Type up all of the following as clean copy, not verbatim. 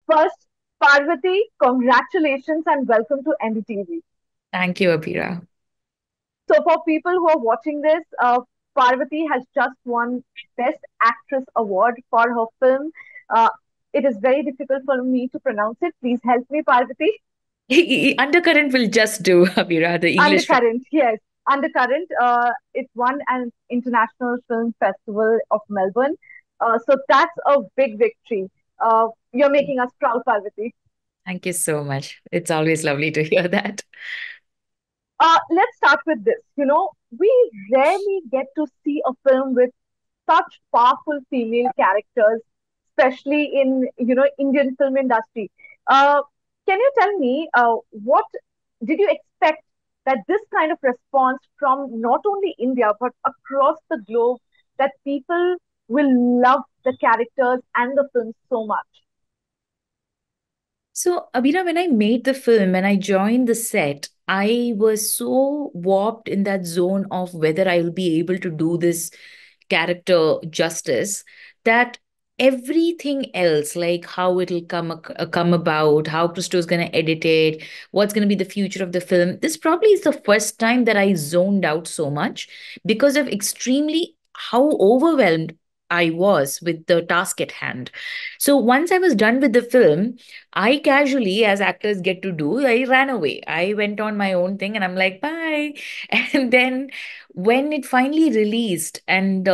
First, Parvati, congratulations and welcome to NDTV. Thank you, Abhira. So, for people who are watching this, Parvati has just won Best Actress Award for her film. Uh, it is very difficult for me to pronounce it. Please help me, Parvati. Undercurrent will just do, Abhira, the English. Undercurrent, yes. Undercurrent. It won an International Film Festival of Melbourne. So that's a big victory. You're making us proud, Parvati. Thank you so much. It's always lovely to hear that. Let's start with this. We rarely get to see a film with such powerful female characters, especially in Indian film industry. Uh, can you tell me what did you expect that this kind of response from not only India but across the globe, that people will love the characters and the film so much? So, Abhira, when I made the film and I joined the set, I was so warped in that zone of whether I will be able to do this character justice that everything else, like how it'll come about, how Christo's going to edit it, what's going to be the future of the film, this probably is the first time that I zoned out so much because of extremely how overwhelmed I was with the task at hand. So once I was done with the film, I casually, as actors get to do, I ran away. I went on my own thing and I'm like, bye. And then when it finally released and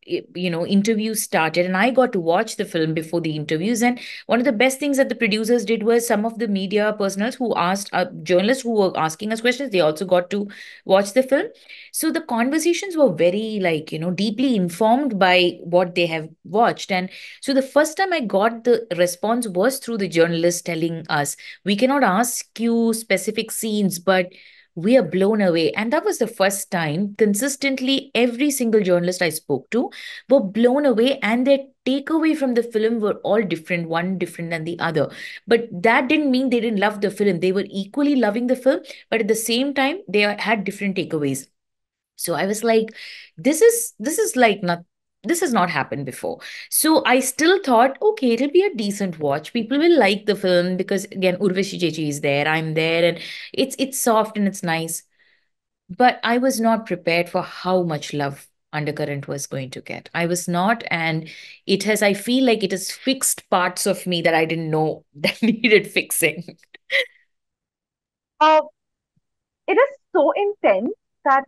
interviews started, and I got to watch the film before the interviews, and one of the best things that the producers did was some of the media personals who asked journalists who were asking us questions, they also got to watch the film. So the conversations were very, like, deeply informed by what they have watched. And so the first time I got the response was through the journalists telling us, we cannot ask you specific scenes, but we are blown away. And that was the first time consistently every single journalist I spoke to were blown away, and their takeaway from the film were all different, one different than the other. But that didn't mean they didn't love the film. They were equally loving the film, but at the same time, they had different takeaways. So I was like, this is like not, this has not happened before. So I still thought, okay, it'll be a decent watch. People will like the film because again, Urvashi Chechi is there, I'm there, and it's soft and it's nice. But I was not prepared for how much love Undercurrent was going to get. I was not, and it has, I feel like it has fixed parts of me that I didn't know that needed fixing. Uh, it is so intense that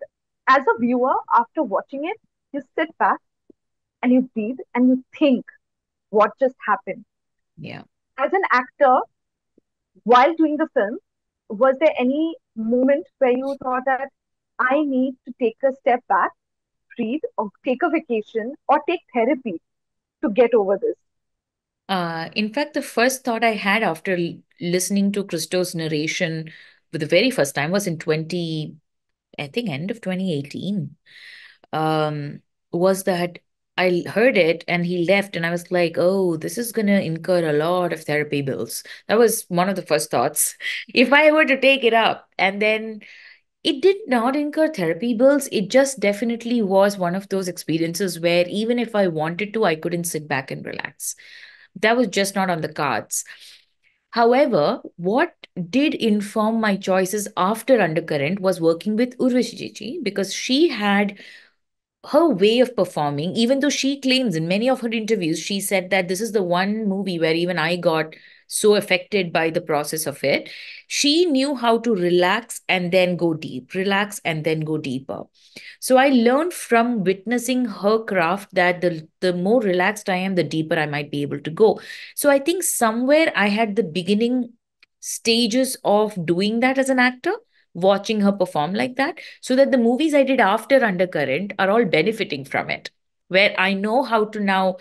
as a viewer, after watching it, you sit back and you breathe and you think what just happened. Yeah. As an actor, while doing the film, was there any moment where you thought that I need to take a step back, breathe, or take a vacation, or take therapy to get over this? In fact, the first thought I had after listening to Christo's narration for the very first time was in 20, I think, end of 2018, um, was that I heard it and he left, and I was like, oh, this is going to incur a lot of therapy bills. That was one of the first thoughts. If I were to take it up, and then it did not incur therapy bills. It just definitely was one of those experiences where even if I wanted to, I couldn't sit back and relax. That was just not on the cards. However, what did inform my choices after Undercurrent was working with Urvashi Chichi, because she had her way of performing, even though she claims in many of her interviews, she said that this is the one movie where even I got so affected by the process of it. She knew how to relax and then go deep, relax and then go deeper. So I learned from witnessing her craft that the more relaxed I am, the deeper I might be able to go. So I think somewhere I had the beginning stages of doing that as an actor, watching her perform like that, so that the movies I did after Undercurrent are all benefiting from it, where I know how to now,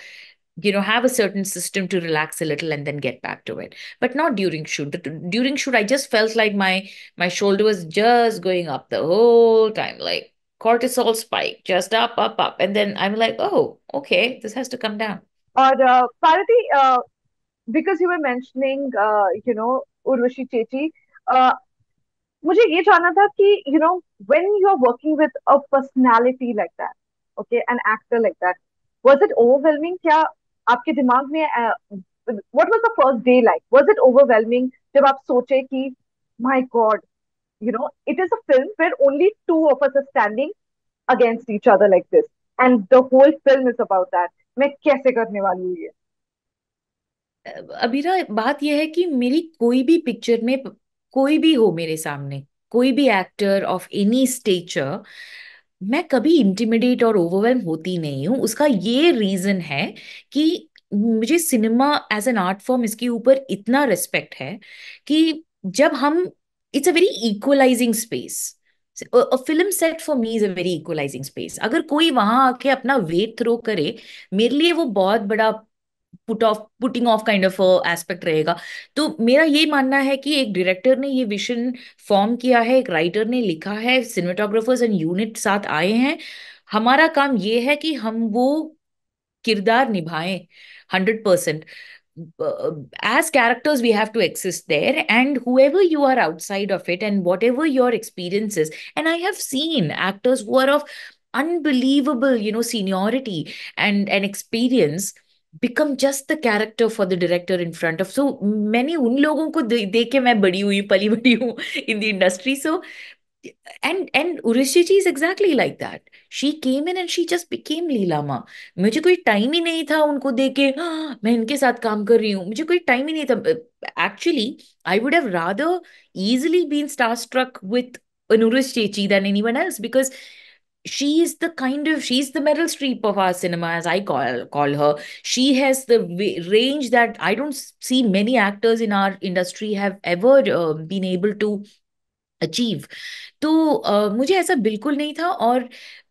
have a certain system to relax a little and then get back to it. But not during shoot. During shoot, I just felt like my shoulder was just going up the whole time, like cortisol spike, just up, up, up. And then I'm like, oh, okay, this has to come down. Or Parati, because you were mentioning, Urvashi Chechi, uh, मुझे ये जानना था कि when you are working with a personality like that, okay, an actor like that, was it overwhelming? क्या आपके दिमाग में what was the first day like? Was it overwhelming? जब आप सोचे कि my God, it is a film where only two of us are standing against each other like this, and the whole film is about that. मैं कैसे करने वाली हूँ ये? अबीरा, बात यह है कि मेरी कोई भी पिक्चर में कोई भी हो मेरे सामने, कोई भी एक्टर ऑफ एनी स्टेचर, मैं कभी इंटिमिडेट और ओवरवेल्म होती नहीं हूँ। उसका ये रीजन है कि मुझे cinema as an art form, इसके ऊपर इतना रिस्पेक्ट है कि जब हम, it's a very equalising space. Film set for me is a very equalising space. अगर कोई वहां आके अपना वेट थ्रो करे, मेरे लिए वो बहुत बड़ा putting of kind of aspect रहेगा। तो मेरा ये मानना है कि एक डायरेक्टर ने ये विजन फॉर्म किया है, एक राइटर ने लिखा है, सिनेमेटोग्राफर्स एंड यूनिट साथ आए हैं। हमारा काम ये है कि हम वो किरदार निभाएं 100%। As characters we have to exist there, and whoever you are outside of it and whatever your experience is, and I have seen actors who are of unbelievable, seniority and experience become just the character for the director in front of, so मैंने उन लोगों को देख के मैं बड़ी हुई, पली बड़ी हूँ in the industry. So and Urishiji is exactly like that. She came in and she just became Leela Ma. मुझे कोई टाइम ही नहीं था उनको देख के, "हाँ, मैं इनके साथ काम कर रही हूँ", मुझे कोई टाइम ही नहीं था। Actually, I would have rather easily been starstruck with Anurush Chechi than anyone else, because she's the Meryl Streep of our cinema, as I call her. She has the range that I don't see many actors in our industry have ever been able to achieve. तो मुझे ऐसा बिल्कुल नहीं था, और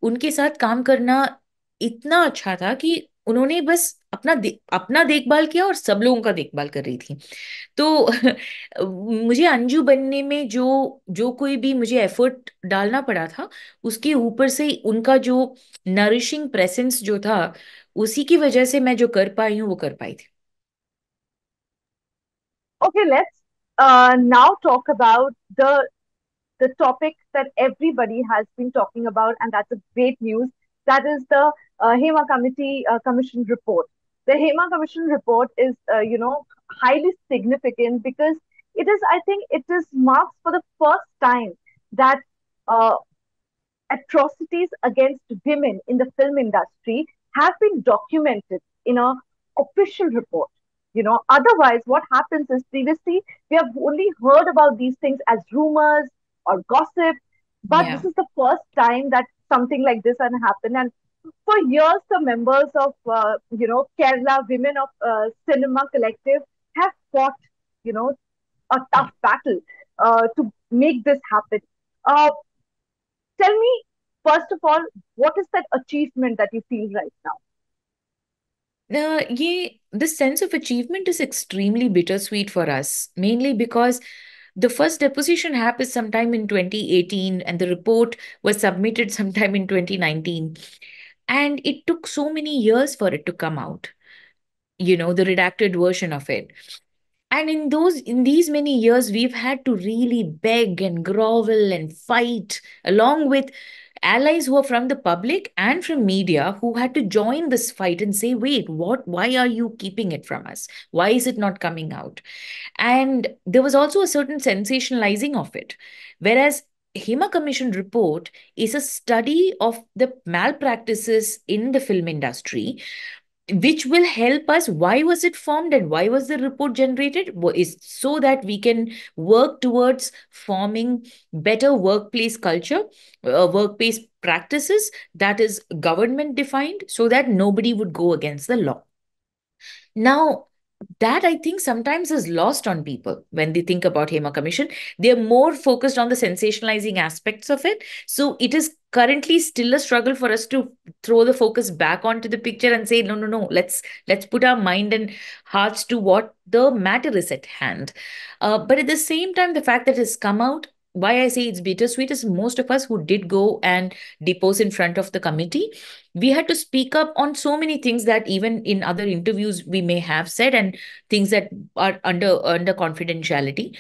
उनके साथ काम करना इतना अच्छा था कि उन्होंने बस अपना देखभाल किया और सब लोगों का देखभाल कर रही थी। तो मुझे अंजू बनने में जो जो कोई भी मुझे एफर्ट डालना पड़ा था, उसके ऊपर से उनका जो नरिशिंग प्रेजेंस जो था, उसी की वजह से मैं जो कर पाई हूँ वो कर पाई थी। Okay, let's now talk about the topic that everybody has been talking about, and that's a great news. That is the Hema Committee Commission report. The Hema Commission report is, highly significant because it is, I think, it is marks for the first time that uh, atrocities against women in the film industry have been documented in a official report. Otherwise, what happens is previously we have only heard about these things as rumors or gossip, but this Yeah. is the first time that something like this has happened. And for years, the members of Kerala Women of Cinema Collective have fought, you know, a Yeah. tough battle to make this happen. Uh, Tell me, first of all, what is that achievement that you feel right now? This sense of achievement is extremely bittersweet for us, mainly because the first deposition happened sometime in 2018 and the report was submitted sometime in 2019. And it took so many years for it to come out, the redacted version of it. And in these many years, we've had to really beg and grovel and fight along with allies who are from the public and from media, who had to join this fight and say, wait, why are you keeping it from us? Why is it not coming out? And there was also a certain sensationalizing of it. Whereas Hema Commission report is a study of the malpractices in the film industry, which will help us. Why was it formed and why was the report generated? Is so that we can work towards forming better workplace culture, workplace practices that is government defined, so that nobody would go against the law. Now, that I think sometimes is lost on people when they think about Hema Commission. They're more focused on the sensationalizing aspects of it. So it is currently still a struggle for us to throw the focus back onto the picture and say, no, no, no, let's put our mind and hearts to what the matter is at hand. But at the same time, the fact that it's come out, why I say it's bittersweet is most of us who did go and depose in front of the committee, we had to speak up on so many things that even in other interviews we may have said, and things that are under confidentiality.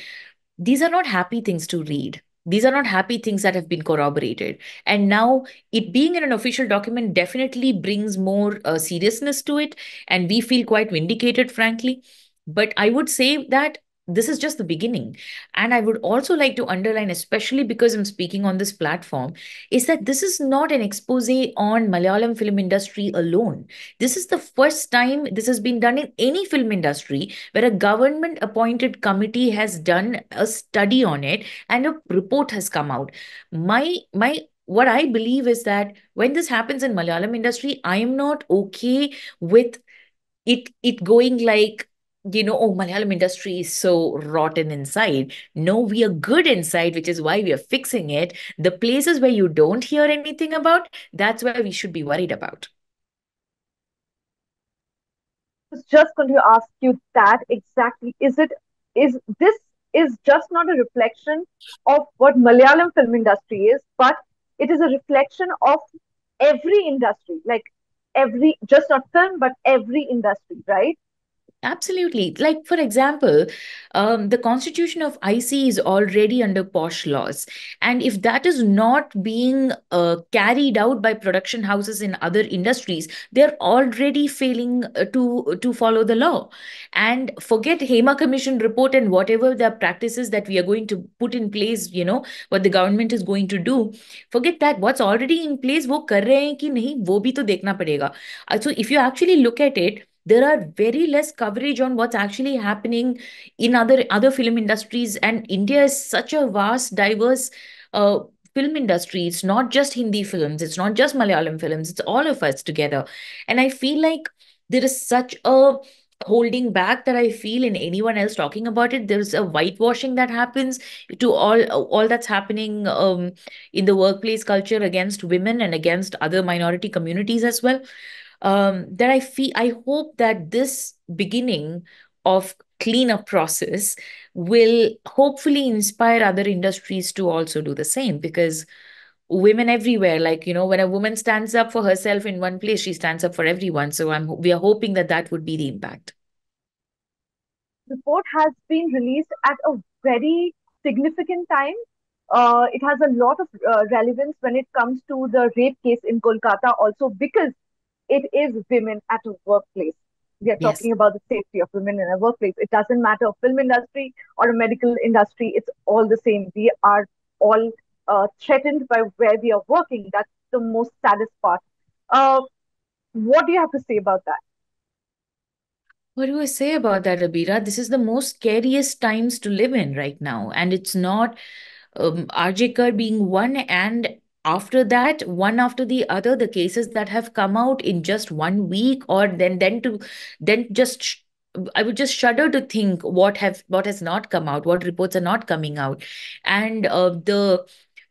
These are not happy things to read. These are not happy things that have been corroborated. And now, it being in an official document definitely brings more seriousness to it. And we feel quite vindicated, frankly. But I would say that this is just the beginning. And I would also like to underline, especially because I'm speaking on this platform, is that this is not an expose on Malayalam film industry alone. This is the first time this has been done in any film industry where a government appointed committee has done a study on it and a report has come out. My what I believe is that when this happens in Malayalam industry, I am not okay with it going like, oh, Malayalam industry is so rotten inside. No, we are good inside, which is why we are fixing it. The places where you don't hear anything about, that's where we should be worried about. I was just going to ask you that exactly. Is this is just not a reflection of what Malayalam film industry is, but it is a reflection of every industry, like every, just not film, but every industry, right? Absolutely. Like, for example, the constitution of IC is already under posh laws. And if that is not being carried out by production houses in other industries, they're already failing to follow the law. And forget Hema Commission report and whatever the practices that we are going to put in place, what the government is going to do. Forget that. What's already in place, वो कर रहे हैं कि नहीं, वो भी तो देखना पड़ेगा. So if you actually look at it, there are very less coverage on what's actually happening in other film industries, and India is such a vast diverse uh, film industry. It's not just Hindi films, it's not just Malayalam films, it's all of us together. And I feel like there is such a holding back that I feel in anyone else talking about it. There's a whitewashing that happens to all that's happening in the workplace culture against women and against other minority communities as well. That I hope that this beginning of cleanup process will hopefully inspire other industries to also do the same, because women everywhere, like, when a woman stands up for herself in one place, she stands up for everyone. So we are hoping that that would be the impact. Report has been released at a very significant time. It has a lot of relevance when it comes to the rape case in Kolkata, also because it is women at a workplace. We are Yes. talking about the safety of women in a workplace. It doesn't matter a film industry or a medical industry, it's all the same. We are all threatened by where we are working. That's the most saddest part. Uh, what do you have to say about that? What do I say about that, Abira? This is the most scariest times to live in right now. And it's not RJ being one, and after that, one after the other, the cases that have come out in just 1 week, or then just I would just shudder to think what has not come out, what reports are not coming out, and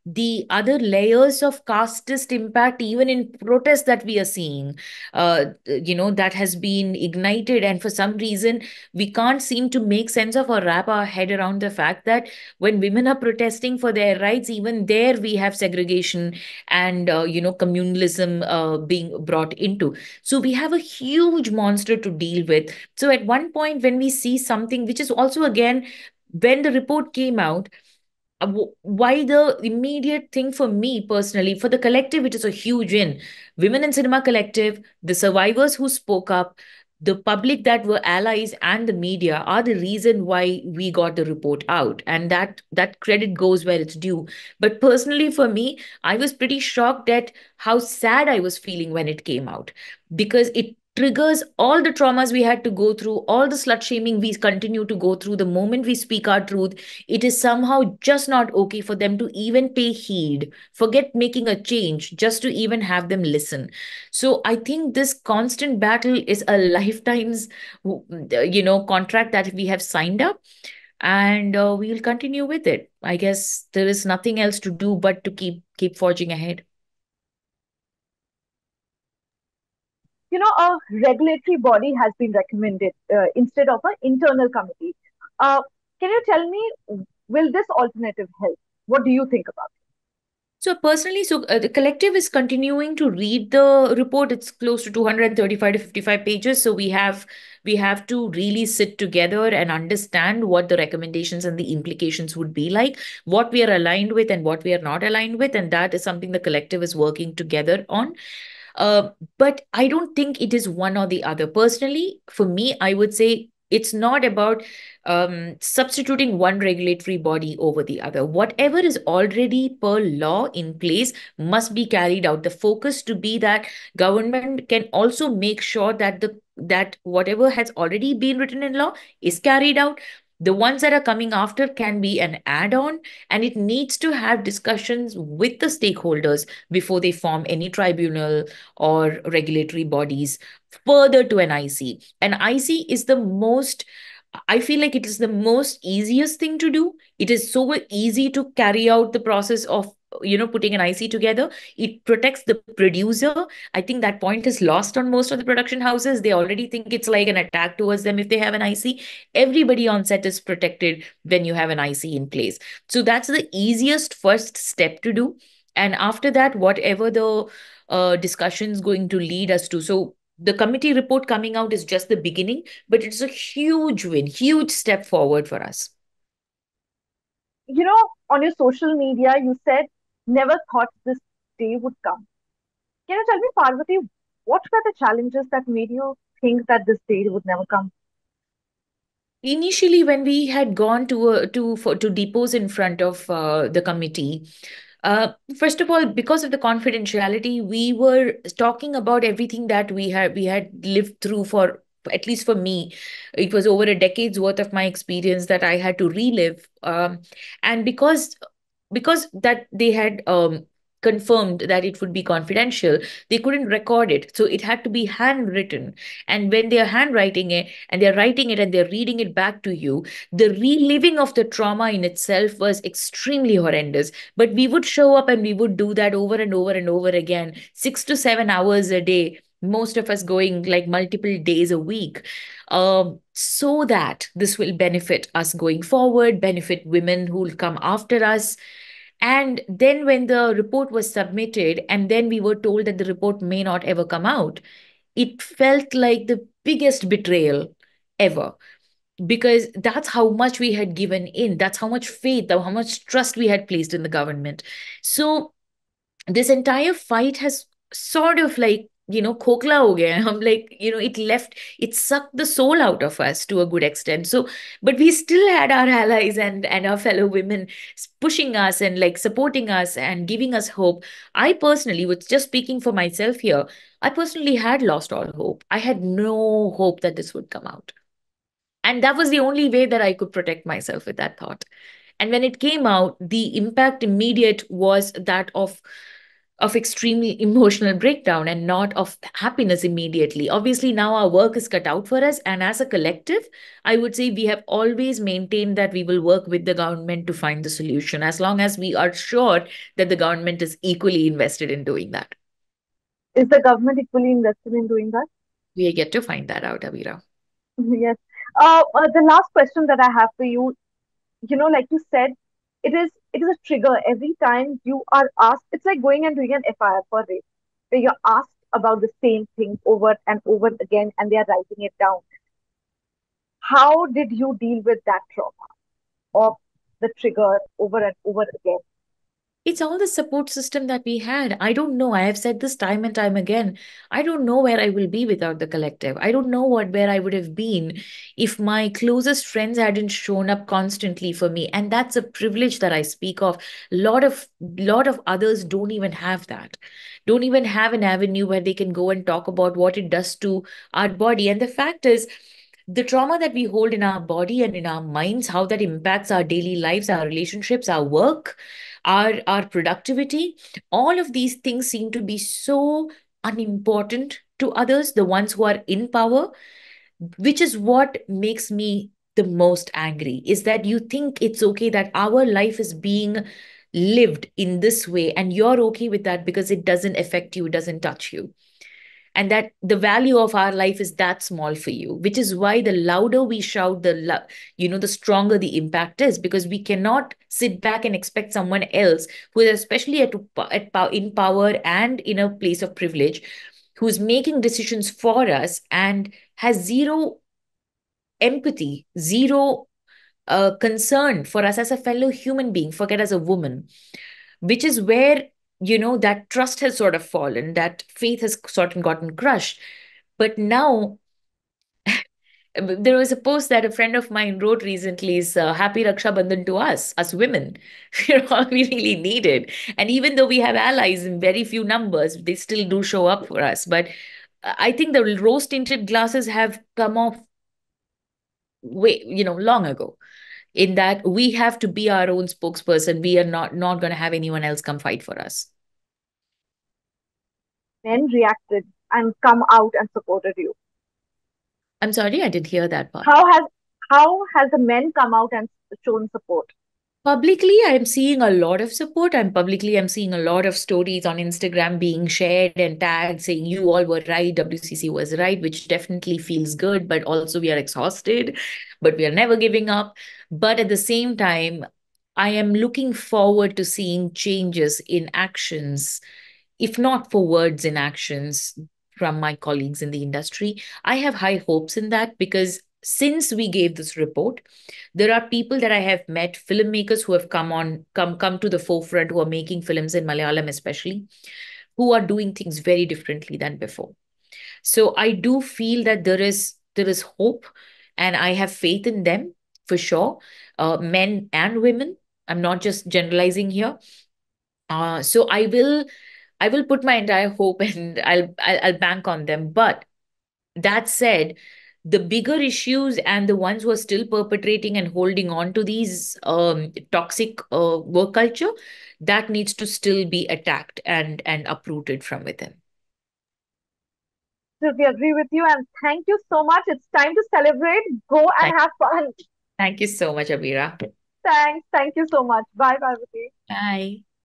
the other layers of casteist impact, even in protests that we are seeing, that has been ignited. And for some reason, we can't seem to make sense of or wrap our head around the fact that when women are protesting for their rights, even there we have segregation and, communalism being brought into. So we have a huge monster to deal with. So at one point, when we see something, which is also, again, when the report came out, why the immediate thing for me personally, for the collective, it is a huge win. Women in Cinema Collective, the survivors who spoke up, the public that were allies, and the media are the reason why we got the report out, and that credit goes where it's due. But personally, for me, I was pretty shocked at how sad I was feeling when it came out, because it triggers all the traumas we had to go through, all the slut shaming we continue to go through. The moment we speak our truth, it is somehow just not okay for them to even pay heed. Forget making a change, just to even have them listen. So I think this constant battle is a lifetime's, contract that we have signed up, and we'll continue with it. I guess there is nothing else to do but to keep forging ahead. A regulatory body has been recommended instead of an internal committee. Uh, can you tell me, will this alternative help? What do you think about So personally, the collective is continuing to read the report. It's close to 235 to 55 pages. So we have to really sit together and understand what the recommendations and the implications would be like, what we are aligned with and what we are not aligned with, and that is something the collective is working together on. But I don't think it is one or the other. Personally, for me, I would say It's not about substituting one regulatory body over the other. Whatever is already per law in place must be carried out. The focus to be that government can also make sure that the that whatever has already been written in law is carried out. The ones that are coming after can be an add on, and it needs to have discussions with the stakeholders before they form any tribunal or regulatory bodies further to an IC. An IC is the most, I feel like it is the most easiest thing to do. It is so easy to carry out the process of putting an IC together. It protects the producer. I think that point is lost on most of the production houses. They already think it's like an attack towards them if they have an IC. Everybody on set is protected when you have an IC in place. So that's the easiest first step to do. And after that, whatever the discussions going to lead us to. So the committee report coming out is just the beginning, but it's a huge win, huge step forward for us. On your social media, you said, never thought this day would come. Can you tell me, Parvati, what were the challenges that made you think that this day would never come? Initially, when we had gone to depose in front of the committee, first of all, because of the confidentiality, we were talking about everything that we had lived through. For at least for me, it was over a decade's worth of my experience that I had to relive. And because that they had confirmed that it would be confidential, they couldn't record it, so it had to be handwritten. And when they are handwriting it and they're writing it and they're reading it back to you, the reliving of the trauma in itself was extremely horrendous. But we would show up and we would do that over and over and over again, 6 to 7 hours a day, most of us going like multiple days a week, so that this will benefit us going forward, benefit women who will come after us. And then when the report was submitted, and then we were told that the report may not ever come out, it felt like the biggest betrayal ever, because that's how much we had given in, that's how much faith, how much trust we had placed in the government. So this entire fight has sort of like khokla ho gaya hai. I'm like, it left, it sucked the soul out of us to a good extent. So but we still had our allies and our fellow women pushing us and like supporting us and giving us hope. I personally was just speaking for myself here. I personally had lost all hope. I had no hope that this would come out, and that was the only way that I could protect myself with that thought. And when it came out, the impact immediate was that of extremely emotional breakdown and not of happiness immediately. Obviously, now our work is cut out for us. And as a collective, I would say we have always maintained that we will work with the government to find the solution as long as we are sure that the government is equally invested in doing that. Is the government equally invested in doing that? We are yet to find that out, Avira. Yes. The last question that I have for you, like you said, it is a trigger every time you are asked. It's like going and doing an FIR for rape, where you're asked about the same thing over and over again, and they are writing it down. How did you deal with that trauma of the trigger over and over again? It's all the support system that we had. I don't know. I have said this time and time again. I don't know where I will be without the collective. I don't know where I would have been if my closest friends hadn't shown up constantly for me. And that's a privilege that I speak of. Lot of others don't even have that. Don't even have an avenue where they can go and talk about what it does to our body. And the fact is, the trauma that we hold in our body and in our minds, how that impacts our daily lives, our relationships, our work, our productivity, all of these things seem to be so unimportant to others, the ones who are in power, which is what makes me the most angry, is that you think it's okay that our life is being lived in this way and you're okay with that because it doesn't affect you, it doesn't touch you, and that the value of our life is that small for you, which is why the louder we shout, the stronger the impact is, because we cannot sit back and expect someone else who is especially in power and in a place of privilege, who's making decisions for us and has zero empathy, zero concern for us as a fellow human being, forget as a woman, which is where that trust has sort of fallen, that faith has sort of gotten crushed. But now There was a post that a friend of mine wrote recently is happy Raksha Bandhan to us women. All we really needed. And even though we have allies in very few numbers, they still do show up for us. But I think the rose tinted glasses have come off way, long ago. In that we have to be our own spokesperson. We are not going to have anyone else come fight for us. Men reacted and come out and supported you. I'm sorry, I didn't hear that part. How has the men come out and shown support? Publicly, I'm seeing a lot of support. I'm seeing a lot of stories on Instagram being shared and tagged saying you all were right, WCC was right, which definitely feels good, but also we are exhausted, but we are never giving up. But at the same time, I am looking forward to seeing changes in actions, if not for words, in actions from my colleagues in the industry. I have high hopes in that because since we gave this report, there are people that I have met, filmmakers who have come to the forefront, who are making films in Malayalam especially, who are doing things very differently than before. So I do feel that there is hope, and I have faith in them for sure, men and women. I'm not just generalizing here. So I will put my entire hope and I'll bank on them. But that said, the bigger issues and the ones who are still perpetrating and holding on to these toxic work culture, that needs to still be attacked and uprooted from within. We agree with you, and thank you so much. It's time to celebrate. Go and Thank, have fun. thank you so much, Abira. Thanks. Thank you so much. Bye, Parvati. Bye.